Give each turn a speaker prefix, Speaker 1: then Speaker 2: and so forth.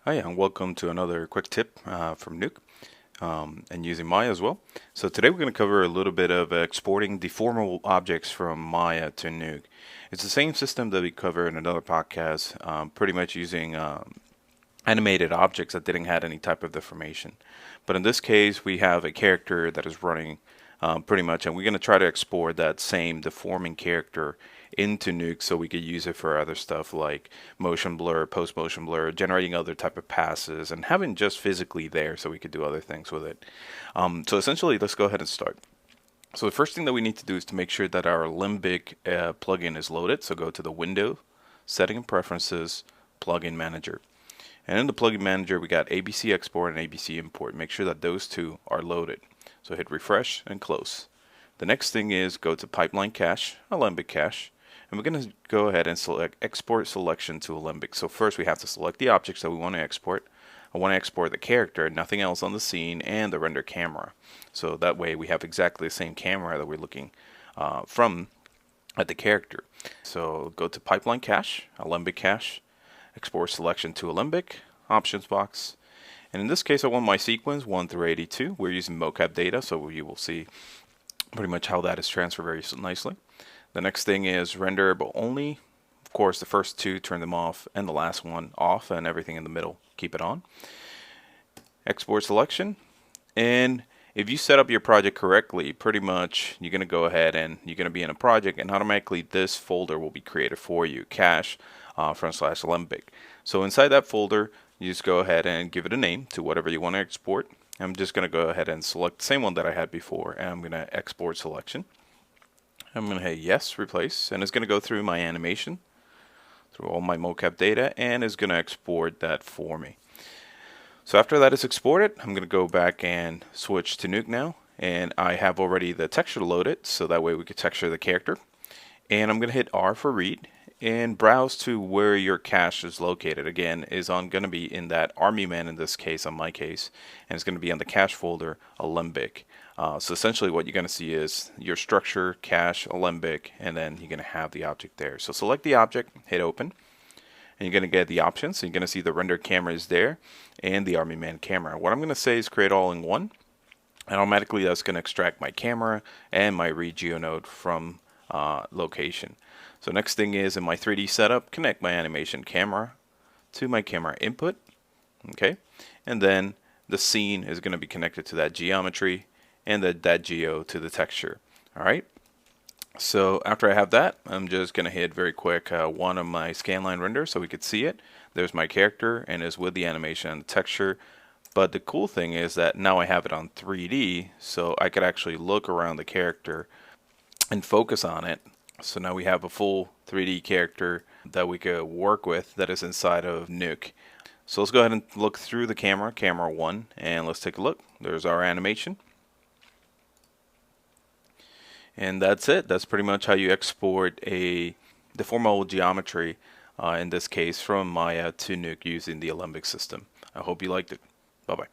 Speaker 1: Hi, and welcome to another quick tip from Nuke and using Maya as well. So today we're going to cover a little bit of exporting deformable objects from Maya to Nuke. It's the same system that we cover in another podcast, pretty much using animated objects that didn't have any type of deformation. But in this case, we have a character that is running pretty much, and we're going to try to export that same deforming character into Nuke so we could use it for other stuff like motion blur, post motion blur, generating other type of passes, and having just physically there so we could do other things with it. So essentially, let's go ahead and start. So the first thing that we need to do is to make sure that our alembic plugin is loaded. So go to the Window, Setting and Preferences, Plugin Manager. And in the plugin manager, we got ABC export and ABC import. Make sure that those two are loaded. So hit refresh and close. The next thing is go to pipeline cache, alembic cache, and we're going to go ahead and select export selection to alembic. So first we have to select the objects that we want to export. I want to export the character, nothing else on the scene, and the render camera. So that way we have exactly the same camera that we're looking from at the character. So go to pipeline cache, alembic cache, export selection to alembic, options box. And in this case, I want my sequence 1 through 82. We're using mocap data, so you will see pretty much how that is transferred very nicely. The next thing is renderable only. Of course, the first two, turn them off, and the last one off, and everything in the middle, keep it on. Export selection. And if you set up your project correctly, pretty much you're going to go ahead and you're going to be in a project, and automatically this folder will be created for you, cache /alembic. So inside that folder, you just go ahead and give it a name to whatever you want to export. I'm just going to go ahead and select the same one that I had before, and I'm going to export selection. I'm going to hit yes, replace, and it's going to go through my animation, through all my mocap data, and it's going to export that for me. So after that is exported, I'm going to go back and switch to Nuke now, and I have already the texture loaded, so that way we could texture the character. And I'm going to hit R for read and browse to where your cache is located. Again, is going to be in that army man in this case, on my case, and it's going to be on the cache folder alembic. So essentially what you're going to see is your structure, cache, alembic, and then you're going to have the object there. So select the object, hit open, and you're going to get the options. So you're going to see the render camera is there and the army man camera. What I'm going to say is create all in one, and automatically that's going to extract my camera and my read geonode from location. So next thing is in my 3D setup, connect my animation camera to my camera input. Okay, and then the scene is going to be connected to that geometry, and that geo to the texture. All right. So after I have that, I'm just going to hit very quick one of my scanline render so we could see it. There's my character, and it's with the animation and the texture. But the cool thing is that now I have it on 3D, so I could actually look around the character and focus on it. So now we have a full 3D character that we could work with that is inside of Nuke. So let's go ahead and look through the camera, camera 1, and let's take a look. There's our animation. And that's it. That's pretty much how you export a deformable geometry, in this case from Maya to Nuke using the Alembic system. I hope you liked it. Bye-bye.